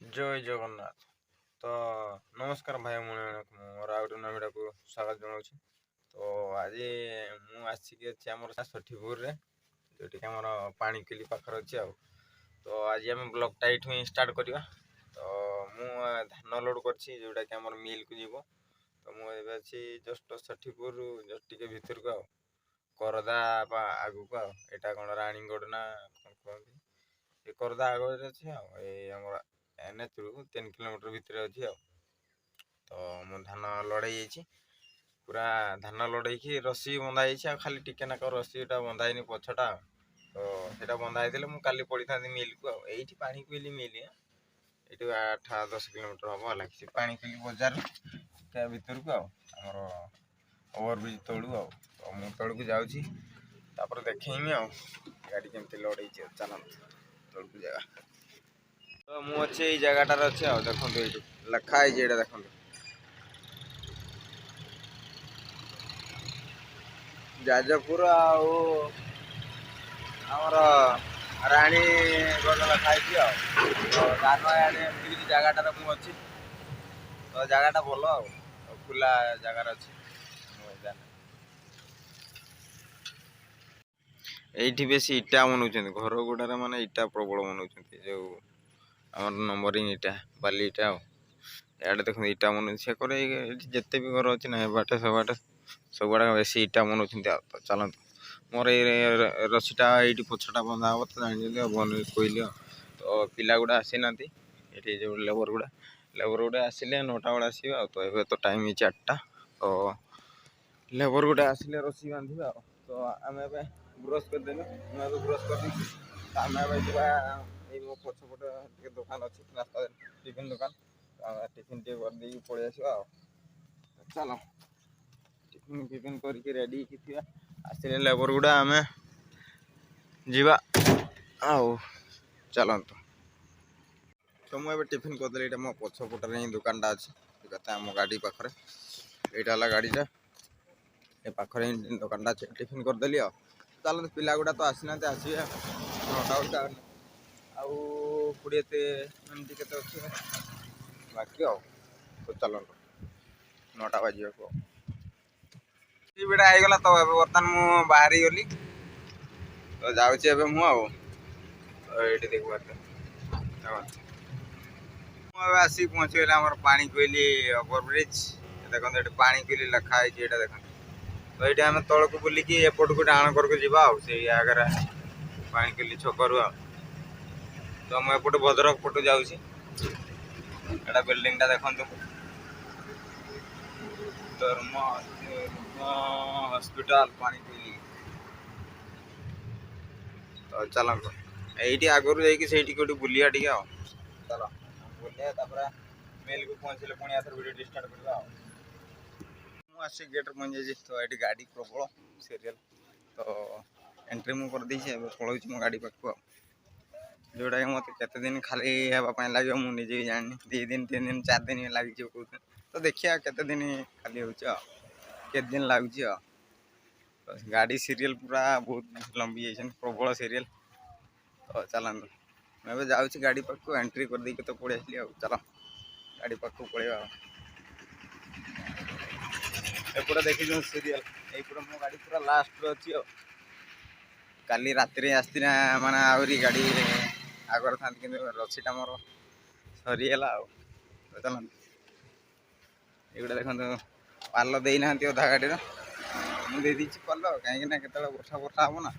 ଜୟ ଜଗନ୍ନାଥ। ତ ନମସ୍କାର ଭାଇ ଭଉଣୀ, ମୋର ଆଉ ଗୋଟେ ନୂଆ ଭିଡ଼ିଓକୁ ସ୍ୱାଗତ ଜଣାଉଛି। ତ ଆଜି ମୁଁ ଆସିକି ଅଛି ଆମର ଷଠିପୁରରେ, ଯେଉଁଠିକି ଆମର ପାଣିକୋଇଲି ପାଖରେ ଅଛି ଆଉ। ତ ଆଜି ଆମେ ବ୍ଲଗ୍ଟା ଏଇଠୁ ହିଁ ଷ୍ଟାର୍ଟ କରିବା। ତ ମୁଁ ଧାନ ଲୋଡ଼ କରିଛି, ଯେଉଁଟାକି ଆମର ମିଲ୍କୁ ଯିବ। ତ ମୁଁ ଏବେ ଅଛି ଜଷ୍ଟ ଷଠିପୁରରୁ ଜଷ୍ଟ ଟିକେ ଭିତରକୁ ଆଉ, କରଦା ବା ଆଗକୁ ଆଉ। ଏଇଟା କ'ଣ ରାଣୀଗଡ଼ ନା କ'ଣ କୁହନ୍ତି, ଏ କରଦା ଆଗରେ ଅଛି ଆଉ। ଏଇ ଆମର NH ରୁ 3 କିଲୋମିଟର ଭିତରେ ଅଛି ଆଉ। ତ ମୁଁ ଧାନ ଲଢ଼େଇ ଯାଇଛି, ପୁରା ଧାନ ଲଢ଼େଇକି ରସି ବନ୍ଧା ହେଇଛି, ଆଉ ଖାଲି ଟିକେ ନାକ ରସିଟା ବନ୍ଧା ହେଇନି ପଛଟା। ତ ସେଇଟା ବନ୍ଧା ହେଇଥିଲେ ମୁଁ କାଲି ପଡ଼ିଥାନ୍ତି ମିଲ୍କୁ ଆଉ। ଏଇଠି ପାଣିକୋଇଲି ମିଲ୍, ଏଇଠୁ 8-10 କିଲୋମିଟର ହେବ ହେଲା। ସେ ପାଣିକୋଇଲି ବଜାର ତା ଭିତରକୁ ଆଉ, ଆମର ଓଭରବ୍ରିଜ୍ ତଳୁ ଆଉ। ତ ମୁଁ ତଳକୁ ଯାଉଛି, ତାପରେ ଦେଖେଇମି ଆଉ ଗାଡ଼ି କେମିତି ଲଢ଼େଇଛି। ଚାଲନ୍ତୁ ତଳକୁ ଯିବା। ତ ମୁଁ ଅଛି ଏଇ ଜାଗାଟାରେ ଅଛି ଆଉ। ଦେଖନ୍ତୁ ଏଇଠି ଲେଖା ହେଇଛି, ଏଇଟା ଦେଖନ୍ତୁ, ଯାଜପୁର ଆଉ ଆମର ରାଣୀଗଡ଼ ଲେଖା ହେଇଛି ଆଉ। ତ ଧାନ ଆଡ଼େ ଏମିତି କିଛି ଜାଗାଟାରେ ମୁଁ ଅଛି। ତ ଜାଗାଟା ଭଲ ଆଉ, ଖୋଲା ଜାଗାରେ ଅଛି। ଏଇଠି ବେଶୀ ଇଟା ବନଉଛନ୍ତି, ଘର ଗୁଡ଼ାରେ ମାନେ ଇଟା ପ୍ରବଳ ବନଉଛନ୍ତି, ଯେଉଁ ଆମର ନମ୍ବରିଂ ଇଟା, ବାଲି ଇଟା ଆଉ। ଇଆଡ଼େ ଦେଖନ୍ତୁ ଇଟା ବନଉଛି, ସେ କରେ ଏଇଠି ଯେତେ ବି ଘର ଅଛି ନା, ଏ ବାଟେ ସେ ବାଟେ ସବୁଆଡ଼େ ବେଶୀ ଇଟା ବନଉଛନ୍ତି ଆଉ। ତ ଚାଲନ୍ତୁ, ମୋର ଏଇ ରସିଟା ଏଇଠି ପଛଟା ବନ୍ଧା ହେବ, ତ ଜାଣିଛନ୍ତି ଆଉ କହିଲି ଆଉ। ତ ପିଲା ଗୁଡ଼ା ଆସିନାହାନ୍ତି, ଏଠି ଯେଉଁ ଲେବର ଗୁଡ଼ା ଆସିଲେ 9ଟା ବେଳେ ଆସିବେ ଆଉ। ତ ଏବେ ତ ଟାଇମ୍ ହେଇଛି 8ଟା। ତ ଲେବର ଗୁଡ଼ା ଆସିଲେ ରସି ବାନ୍ଧିବେ ଆଉ। ତ ଆମେ ଏବେ ବ୍ରସ୍ କରିଦେଲୁ, ମୁଁ ଏବେ ବ୍ରସ୍ କରିଦେଇଛି। ଆମେ ଏବେ ଯିବା, ଏଇ ମୋ ପଛପଟେ ଟିକେ ଦୋକାନ ଅଛି, ରାସ୍ତାରେ ଟିଫିନ୍ ଦୋକାନ। ଆମେ ଟିଫିନ୍ ଟିକେ କରିଦେଇକି ପଳେଇ ଆସିବା ଆଉ। ଚାଲ ଟିଫିନ୍ କରିକି ରେଡ଼ି ହେଇକି ଥିବା, ଆସିଲେ ଲେବର ଗୁଡ଼ା ଆମେ ଯିବା ଆଉ। ଚାଲନ୍ତୁ। ତ ମୁଁ ଏବେ ଟିଫିନ୍ କରିଦେଲି, ଏଇଟା ମୋ ପଛପଟରେ ହିଁ ଦୋକାନଟା ଅଛି, କଥା ଆମ ଗାଡ଼ି ପାଖରେ। ଏଇଟା ହେଲା ଗାଡ଼ିଟା, ଏ ପାଖରେ ହିଁ ଦୋକାନଟା ଅଛି। ଟିଫିନ୍ କରିଦେଲି ଆଉ। ଚାଲନ୍ତୁ, ପିଲା ଗୁଡ଼ା ତ ଆସିନାହାନ୍ତି, ଆସିବେ 9ଟା ବେଳକୁ। ଆଉ 20 ମିନିଟ୍ କେତେ ଅଛି ବାକି ଆଉ। ତ ଚାଲନ୍ତୁ, 9ଟା ବାଜିବାକୁ ଆଉ। ଭିଡ଼ା ହେଇଗଲା ତ ଏବେ ବର୍ତ୍ତମାନ ମୁଁ ବାହାରି ଗଲି, ତ ଯାଉଛି ଏବେ ମୁଁ ଆଉ। ତ ଏଇଠି ଦେଖିପାରୁଛ, ମୁଁ ଏବେ ଆସିକି ପହଞ୍ଚିଗଲି ଆମର ପାଣିକୋଇଲି ଓଭରବ୍ରିଜ୍। ଦେଖନ୍ତୁ ଏଠି ପାଣିକୋଇଲି ଲେଖା ହେଇଛି, ଏଇଟା ଦେଖନ୍ତୁ। ତ ଏଇଠି ଆମେ ତଳକୁ ବୁଲିକି ଏପଟକୁ ଡାହାଣ କରକୁ ଯିବା ଆଉ, ସେଇ ଆଗରେ ପାଣିକୋଇଲି ଛକରୁ ଆଉ। ତ ମୁଁ ଏପଟେ ଭଦ୍ରକ ପଟୁ ଯାଉଛି। ଏଇଟା ବିଲ୍ଡିଂଟା ଦେଖନ୍ତୁ, ଧର୍ମ ହସ୍ପିଟାଲ ପାଣିକୋଇଲି। ତ ଚାଲନ୍ତୁ, ଏଇଠି ଆଗରୁ ଯାଇକି ସେଇଠି କୋଉଠି ବୁଲିବା ଟିକେ ଆଉ। ଚାଲ ବୁଲିବା, ତାପରେ ମିଲ୍କୁ ପହଞ୍ଚିଲେ ପୁଣି ଆଥରେ ଭିଡ଼ିଓ ଷ୍ଟାର୍ଟ କରିବା ଆଉ। ମୁଁ ଆସିକି ଗେଟ୍ରେ ପହଞ୍ଚିଯାଇଛି। ତ ଏଠି ଗାଡ଼ି ପ୍ରବଳ ସିରିଏଲ୍। ତ ଏଣ୍ଟ୍ରି ମୁଁ କରିଦେଇଛି, ଏବେ ପଳାଉଛି ମୋ ଗାଡ଼ି ପାଖକୁ ଆଉ। ଯେଉଁଟାକି ମୋତେ କେତେ ଦିନ ଖାଲି ହେବା ପାଇଁ ଲାଗିବ ମୁଁ ନିଜେ ବି ଜାଣିନି। 2 ଦିନ 3 ଦିନ 4 ଦିନ ଲାଗିଯିବ କହୁଛନ୍ତି। ତ ଦେଖିବା କେତେ ଦିନ ଖାଲି ହେଉଛି ଆଉ, କେତେ ଦିନ ଲାଗୁଛି ଆଉ। ତ ଗାଡ଼ି ସିରିଏଲ୍ ପୁରା ବହୁତ ଲମ୍ବି ଯାଇଛନ୍ତି, ପ୍ରବଳ ସିରିଏଲ୍। ତ ଚାଲନ୍ତୁ, ମୁଁ ଏବେ ଯାଉଛି ଗାଡ଼ି ପାଖକୁ, ଏଣ୍ଟ୍ରି କରିଦେଇକି ତ ପଳେଇ ଆସିଲି ଆଉ। ଚାଲ ଗାଡ଼ି ପାଖକୁ ପଳେଇବା ଆଉ। ଏପଟେ ଦେଖିଛୁ ସିରିଏଲ୍, ଏଇପଟେ ମୋ ଗାଡ଼ି ପୁରା ଲାଷ୍ଟରେ ଅଛି ଆଉ। କାଲି ରାତିରେ ଆସିଥିଲା, ମାନେ ଆହୁରି ଗାଡ଼ି ଆଗରେ ଥାନ୍ତି, କିନ୍ତୁ ରସିଟା ମୋର ସରିଗଲା ଆଉ। ଚାଲନ୍ତୁ, ଏଇଗୁଡ଼ା ଦେଖନ୍ତୁ, ପାଲ ଦେଇନାହାନ୍ତି ଅଧା ଗାଡ଼ିର। ମୁଁ ଦେଇଦେଇଛି ପାଲ, କାହିଁକିନା କେତେବେଳେ ବର୍ଷା ହେବ ନା,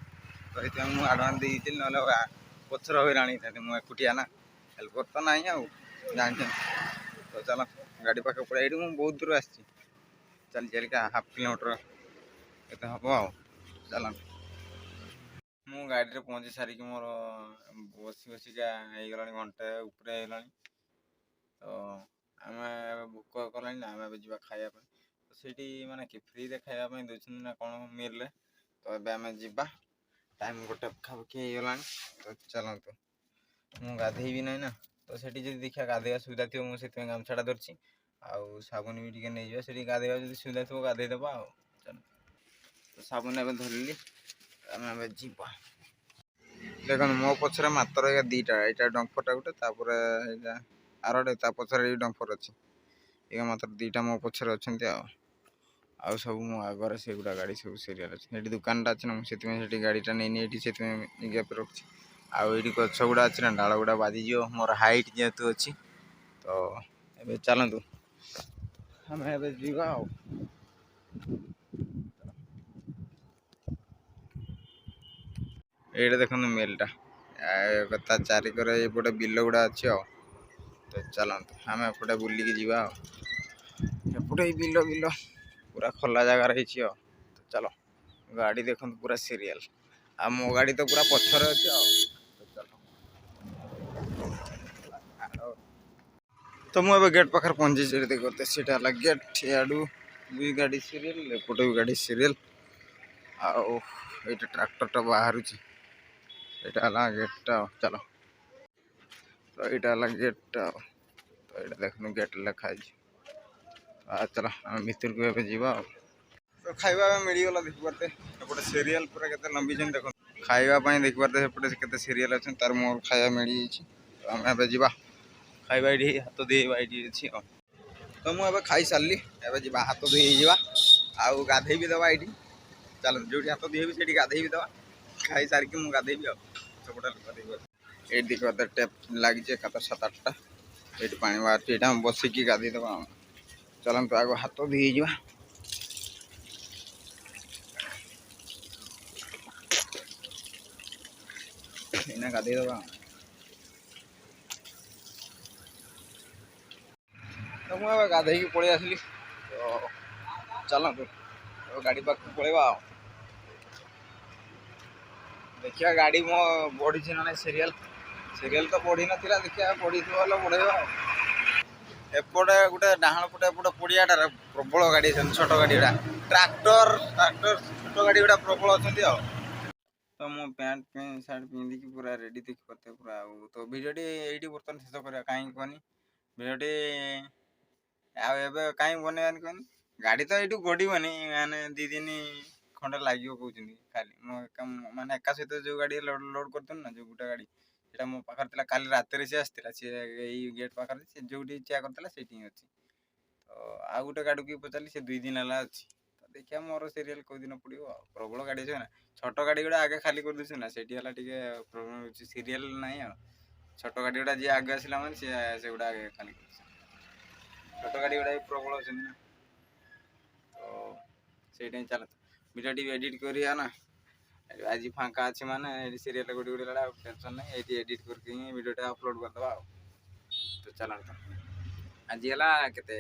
ତ ସେଥିପାଇଁ ମୁଁ ଆଡ଼ଭାନ୍ସ ଦେଇଥିଲି। ନହେଲେ ପଛରେ ହଇରାଣ ହେଇଥାନ୍ତି, ମୁଁ ଏକୁଟିଆ ନା, ହେଲ୍ପର ତ ନାହିଁ ଆଉ, ଜାଣିଛନ୍ତି। ତ ଚାଲ ଗାଡ଼ି ପାଖକୁ ପଳେଇ, ଏଇଠି ମୁଁ ବହୁତ ଦୂର ଆସିଛି, ଚାଲିକା 1/2 କିଲୋମିଟର କେତେ ହେବ ଆଉ। ଚାଲନ୍ତୁ, ମୁଁ ଗାଡ଼ିରେ ପହଞ୍ଚି ସାରିକି ମୋର ବସିକା ହେଇଗଲାଣି ଘଣ୍ଟେ ଉପରେ ହେଇଗଲାଣି। ତ ଆମେ ଏବେ ଭୋକ କଲାଣି ନା, ଆମେ ଏବେ ଯିବା ଖାଇବା ପାଇଁ। ତ ସେଇଠି ମାନେ କି ଫ୍ରିରେ ଖାଇବା ପାଇଁ ଦେଉଛନ୍ତି ନା କ'ଣ ମିଲ୍ରେ। ତ ଏବେ ଆମେ ଯିବା, ଟାଇମ୍ 1 ପାଖାପାଖି ହେଇଗଲାଣି। ତ ଚାଲନ୍ତୁ, ମୁଁ ଗାଧେଇବି ନାହିଁ ନା, ତ ସେଠି ଯଦି ଦେଖିବା ଗାଧେଇବା ସୁବିଧା ଥିବ, ମୁଁ ସେଥିପାଇଁ ଗାମୁଛାଟା ଧରିଛି। ଆଉ ସାବୁନ ବି ଟିକେ ନେଇଯିବା, ସେଠି ଗାଧେଇବା ଯଦି ସୁବିଧା ଥିବ ଗାଧେଇଦେବା ଆଉ। ଚାଲ, ସାବୁନ ଏବେ ଧରିଲି, ଆମେ ଏବେ ଯିବା। ଦେଖନ୍ତୁ ମୋ ପଛରେ ମାତ୍ର 2ଟା, ଏଇଟା ଡମ୍ପରଟା ଗୋଟେ, ତାପରେ ଏଇଟା ଆରଟେ ତା ପଛରେ ଏଇ ଡମ୍ଫର ଅଛି। ଏଇକା ମାତ୍ର ଦୁଇଟା ମୋ ପଛରେ ଅଛନ୍ତି ଆଉ ସବୁ ମୋ ଆଗରେ ସେଗୁଡ଼ା ଗାଡ଼ି ସବୁ ସିରିଆଲ ଅଛି। ସେଠି ଦୋକାନଟା ଅଛି ନା, ମୁଁ ସେଥିପାଇଁ ସେଠି ଗାଡ଼ିଟା ନେଇନି ଏଠି, ସେଥିପାଇଁ ଗ୍ୟାପ୍ ରଖୁଛି। ଆଉ ଏଇଠି ଗଛ ଗୁଡ଼ା ଅଛି ନା, ଡାଳ ଗୁଡ଼ା ବାଜିଯିବ ମୋର ହାଇଟ୍ ଯେହେତୁ ଅଛି। ତ ଏବେ ଚାଲନ୍ତୁ ଆମେ ଏବେ ଯିବା ଆଉ। ଏଇଟା ଦେଖନ୍ତୁ ମେଲଟା, ତା ଚାରିକରେ ଏପଟେ ବିଲ ଗୁଡ଼ା ଅଛି ଆଉ। ତ ଚାଲନ୍ତୁ ଆମେ ଏପଟେ ବୁଲିକି ଯିବା ଆଉ। ଏପଟେ ଏଇ ବିଲ ପୁରା ଖୋଲା ଜାଗାରେ ହେଇଛି ଆଉ। ତ ଚାଲ, ଗାଡ଼ି ଦେଖନ୍ତୁ ପୁରା ସିରିଏଲ, ଆଉ ମୋ ଗାଡ଼ି ତ ପୁରା ପଛରେ ଅଛି ଆଉ। ତ ମୁଁ ଏବେ ଗେଟ୍ ପାଖରେ ପହଞ୍ଚିଛି। ଦେଖତେ ସେଇଟା ହେଲା ଗେଟ୍, ଇଆଡ଼ୁ ବି ଗାଡ଼ି ସିରିଏଲ, ଏପଟେ ବି ଗାଡ଼ି ସିରିଏଲ। ଆଉ ଏଇଟା ଟ୍ରାକ୍ଟରଟା ବାହାରୁଛି, ଏଇଟା ହେଲା ଗେଟ୍ଟା ଆଉ। ଚାଲ, ତ ଏଇଟା ହେଲା ଗେଟ୍ଟା ଆଉ। ତ ଏଇଟା ଦେଖନ୍ତୁ ଗେଟ୍ ଲେଖା ହେଇଛି। ଚାଲ ଆମେ ଭିତରକୁ ଏବେ ଯିବା ଆଉ। ତ ଖାଇବା ମିଳିଗଲା ଦେଖିପାରୁତେ, ଏପଟେ ସିରିଏଲ ପୁରା କେତେ ଲମ୍ବିଛନ୍ତି ଦେଖନ୍ତୁ। ଖାଇବା ପାଇଁ ଦେଖିପାରୁତେ ସେପଟେ କେତେ ସିରିଏଲ ଅଛନ୍ତି, ତାର ମୋର ଖାଇବା ମିଳିଯାଇଛି। ତ ଆମେ ଏବେ ଯିବା ଖାଇବା। ଏଇଠି ହାତ ଧୋଇବା ଏଇଠି ଅଛି ଆଉ। ତ ମୁଁ ଏବେ ଖାଇସାରିଲି, ଏବେ ଯିବା ହାତ ଧୋଇ ହେଇଯିବା ଆଉ ଗାଧେଇ ବି ଦେବା ଏଇଠି। ଚାଲନ୍ତୁ, ଯେଉଁଠି ହାତ ଧୋଇହେବି ସେଇଠି ଗାଧେଇ ବି ଦେବା। ଖାଇସାରିକି ମୁଁ ଗାଧେଇବି ଆଉ। ସେପଟେ ଗାଧେଇବି। ଏଇଠି ଦେଖିପାରୁତେ ଟେପ୍ ଲାଗିଛି ଏକାଥରେ 7-8ଟା। ଏଇଠି ପାଣି ବାହାରୁଛି, ଏଇଟା ଆମେ ବସିକି ଗାଧେଇଦେବା ଆଉ। ଚାଲନ୍ତୁ ଆଗ ହାତ ଧୋଇ ହେଇଯିବା। ଏଇନା ଗାଧେଇଦେବା। ତ ମୁଁ ଏବେ ଗାଧେଇକି ପଳେଇ ଆସିଲି। ତ ଚାଲନ୍ତୁ ଗାଡ଼ି ପାଖକୁ ପଳେଇବା ଆଉ। ଦେଖିବା ଗାଡ଼ି ମୋ ବଢ଼ିଛି ନା ନାହିଁ ସିରିଏଲ ତ ବଢ଼ି ନଥିଲା, ଦେଖିବା ବଢ଼ିଥିବ ହେଲେ ବଢ଼େଇବା ଆଉ। ଏପଟେ ଗୋଟେ ଡାହାଣ ପଟେ ଏପଟେ ପଡ଼ିଆଟାରେ ପ୍ରବଳ ଗାଡ଼ି ଅଛନ୍ତି, ଛୋଟ ଗାଡ଼ି ଗୁଡ଼ା, ଟ୍ରାକ୍ଟର ଛୋଟ ଗାଡ଼ି ଗୁଡ଼ା ପ୍ରବଳ ଅଛନ୍ତି ଆଉ। ତ ମୁଁ ପ୍ୟାଣ୍ଟ ସାର୍ଟ ପିନ୍ଧିକି ପୁରା ରେଡ଼ି ଦେଖିପାରୁଥିବେ ପୁରା। ଆଉ ତ ଭିଡ଼ିଓଟି ଏଇଠି ବର୍ତ୍ତମାନ ଶେଷ କରିବା, କାହିଁକି କୁହନି, ଭିଡ଼ିଓଟି ଆଉ ଏବେ କାହିଁକି ବନେଇବାନି କୁହନି, ଗାଡ଼ି ତ ଏଇଠୁ ଗଡ଼ିବନି, ମାନେ 2 ଦିନ ଖଣ୍ଡେ ଲାଗିବ କହୁଛନ୍ତି। ଖାଲି ମୁଁ ମାନେ ଏକା ସହିତ ଯେଉଁ ଗାଡ଼ି ଲୋଡ଼ କରିଥିଲି ନା, ଯେଉଁ ଗୋଟେ ଗାଡ଼ି, ସେଇଟା ମୋ ପାଖରେ ଥିଲା। କାଲି ରାତିରେ ସିଏ ଆସିଥିଲା, ସିଏ ଏଇ ଗେଟ୍ ପାଖରେ, ସେ ଯେଉଁଠି ଚିଆ କରିଥିଲା ସେଇଠି ହିଁ ଅଛି। ତ ଆଉ ଗୋଟେ ଗାଡ଼ିକୁ ପଚାରିଲି, ସେ 2 ଦିନ ହେଲା ଅଛି। ତ ଦେଖିବା ମୋର ସିରିଏଲ କେଉଁ ଦିନ ପଡ଼ିବ ଆଉ। ପ୍ରବଳ ଗାଡ଼ି ଅଛି ନା, ଛୋଟ ଗାଡ଼ି ଗୁଡ଼ା ଆଗେ ଖାଲି କରିଦେଉଛି ନା, ସେଇଠି ହେଲା ଟିକେ ପ୍ରୋବ୍ଲେମ୍ ହେଉଛି, ସିରିଏଲ ନାହିଁ ଆଉ। ଛୋଟ ଗାଡ଼ି ଗୁଡ଼ା ଯିଏ ଆଗେ ଆସିଲା ମାନେ ସିଏ ସେଗୁଡ଼ା ଆଗେ ଖାଲି କରୁଛି। ଛୋଟ ଗାଡ଼ି ଗୁଡ଼ା ବି ପ୍ରବଳ ଅଛନ୍ତି ନା, ତ ସେଇଟା ହିଁ ଚାଲନ୍ତୁ ଭିଡ଼ିଓଟି ଏଡ଼ିଟ୍ କରିବା ନା। ଆଜି ଫାଙ୍କା ଅଛି ମାନେ ଏଇଠି ସିରିଏଲ ଗୋଟେ ଆଉ ଟେନସନ୍ ନାହିଁ। ଏଇଠି ଏଡ଼ିଟ୍ କରିକି ହିଁ ଭିଡ଼ିଓଟା ଅପଲୋଡ଼ କରିଦେବା ଆଉ। ତ ଚାଲନ୍ତୁ, ଆଜି ହେଲା କେତେ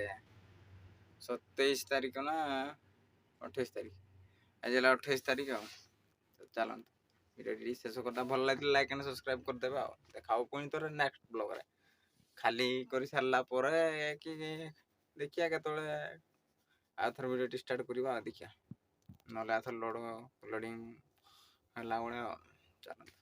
27 ତାରିଖ ନା 28 ତାରିଖ, ଆଜି ହେଲା 28 ତାରିଖ ଆଉ। ତ ଚାଲନ୍ତୁ ଭିଡ଼ିଓଟି ଶେଷ କରିଦେବା। ଭଲ ଲାଗିଲେ ଲାଇକ୍ ଆଣ୍ଡ ସବସ୍କ୍ରାଇବ୍ କରିଦେବେ ଆଉ। ଦେଖା ହବ ପୁଣି ଥରେ ନେକ୍ସଟ ବ୍ଲଗ୍ରେ। ଖାଲି କରିସାରିଲା ପରେ କି ଦେଖିବା କେତେବେଳେ ଆଉ ଥରେ ଭିଡ଼ିଓଟି ଷ୍ଟାର୍ଟ କରିବା ଆଉ। ଦେଖିବା ନହେଲେ ଆଉ ଥରେ ଲୋଡ଼ିଂ ହେଲା ବେଳେ ଆଉ। ଚାଲନ୍ତୁ।